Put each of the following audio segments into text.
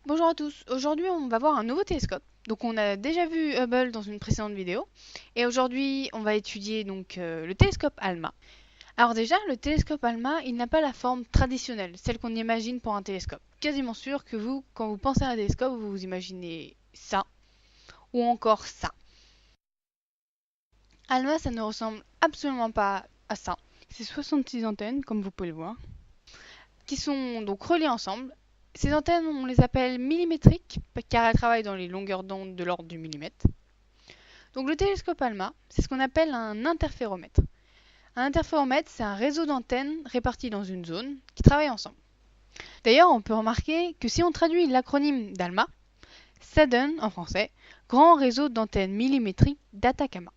Bonjour à tous, aujourd'hui on va voir un nouveau télescope. Donc on a déjà vu Hubble dans une précédente vidéo et aujourd'hui on va étudier le télescope ALMA. Alors déjà le télescope ALMA il n'a pas la forme traditionnelle, celle qu'on imagine pour un télescope. Quasiment sûr que vous, quand vous pensez à un télescope, vous vous imaginez ça ou encore ça. ALMA ça ne ressemble absolument pas à ça. C'est 66 antennes comme vous pouvez le voir qui sont donc reliées ensemble. Ces antennes, on les appelle millimétriques car elles travaillent dans les longueurs d'onde de l'ordre du millimètre. Donc le télescope ALMA, c'est ce qu'on appelle un interféromètre. Un interféromètre, c'est un réseau d'antennes réparties dans une zone qui travaillent ensemble. D'ailleurs, on peut remarquer que si on traduit l'acronyme d'ALMA, ça donne en français Grand réseau d'antennes millimétriques d'Atacama.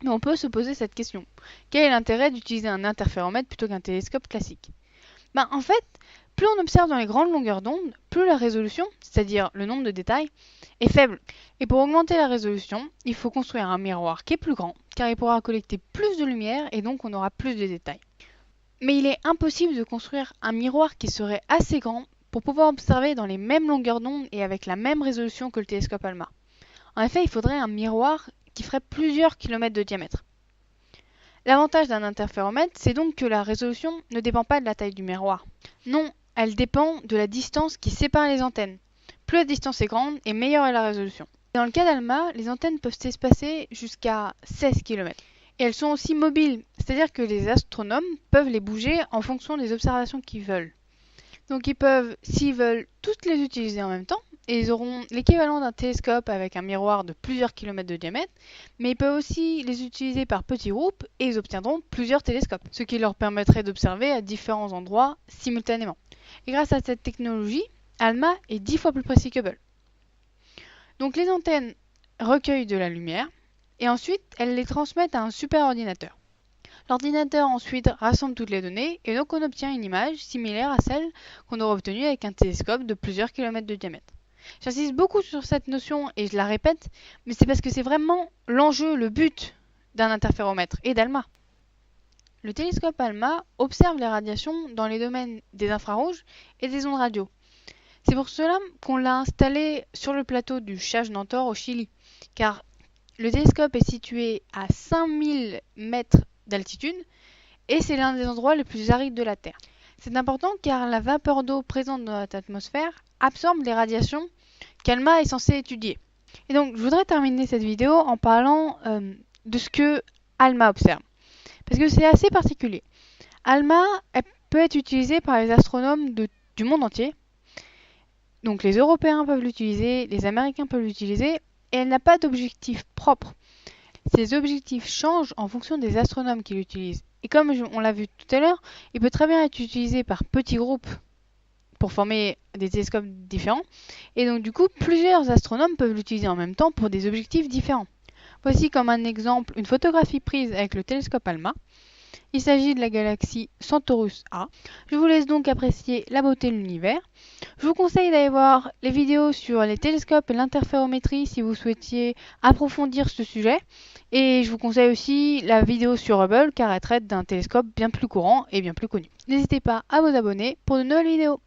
Mais on peut se poser cette question. Quel est l'intérêt d'utiliser un interféromètre plutôt qu'un télescope classique? En fait, plus on observe dans les grandes longueurs d'onde, plus la résolution, c'est-à-dire le nombre de détails, est faible. Et pour augmenter la résolution, il faut construire un miroir qui est plus grand, car il pourra collecter plus de lumière et donc on aura plus de détails. Mais il est impossible de construire un miroir qui serait assez grand pour pouvoir observer dans les mêmes longueurs d'onde et avec la même résolution que le télescope ALMA. En effet, il faudrait un miroir qui ferait plusieurs kilomètres de diamètre. L'avantage d'un interféromètre, c'est donc que la résolution ne dépend pas de la taille du miroir. Non, elle dépend de la distance qui sépare les antennes. Plus la distance est grande et meilleure est la résolution. Dans le cas d'ALMA, les antennes peuvent s'espacer jusqu'à 16 km. Et elles sont aussi mobiles, c'est-à-dire que les astronomes peuvent les bouger en fonction des observations qu'ils veulent. Donc ils peuvent, s'ils veulent, toutes les utiliser en même temps, et ils auront l'équivalent d'un télescope avec un miroir de plusieurs kilomètres de diamètre, mais ils peuvent aussi les utiliser par petits groupes, et ils obtiendront plusieurs télescopes, ce qui leur permettrait d'observer à différents endroits simultanément. Et grâce à cette technologie, ALMA est 10 fois plus précis que Hubble. Donc les antennes recueillent de la lumière, et ensuite elles les transmettent à un superordinateur. L'ordinateur ensuite rassemble toutes les données et donc on obtient une image similaire à celle qu'on aurait obtenue avec un télescope de plusieurs kilomètres de diamètre. J'insiste beaucoup sur cette notion et je la répète, mais c'est parce que c'est vraiment l'enjeu, le but d'un interféromètre et d'ALMA. Le télescope ALMA observe les radiations dans les domaines des infrarouges et des ondes radio. C'est pour cela qu'on l'a installé sur le plateau du Chajnantor au Chili, car le télescope est situé à 5000 mètres d'altitude et c'est l'un des endroits les plus arides de la Terre. C'est important car la vapeur d'eau présente dans notre atmosphère absorbe les radiations qu'ALMA est censé étudier. Et donc je voudrais terminer cette vidéo en parlant de ce que ALMA observe. Parce que c'est assez particulier. ALMA peut être utilisée par les astronomes du monde entier. Donc les Européens peuvent l'utiliser, les Américains peuvent l'utiliser, et elle n'a pas d'objectif propre. Ces objectifs changent en fonction des astronomes qui l'utilisent. Et comme on l'a vu tout à l'heure, il peut très bien être utilisé par petits groupes pour former des télescopes différents. Et donc du coup, plusieurs astronomes peuvent l'utiliser en même temps pour des objectifs différents. Voici comme un exemple une photographie prise avec le télescope ALMA. Il s'agit de la galaxie Centaurus A. Je vous laisse donc apprécier la beauté de l'univers. Je vous conseille d'aller voir les vidéos sur les télescopes et l'interférométrie si vous souhaitiez approfondir ce sujet. Et je vous conseille aussi la vidéo sur Hubble car elle traite d'un télescope bien plus courant et bien plus connu. N'hésitez pas à vous abonner pour de nouvelles vidéos.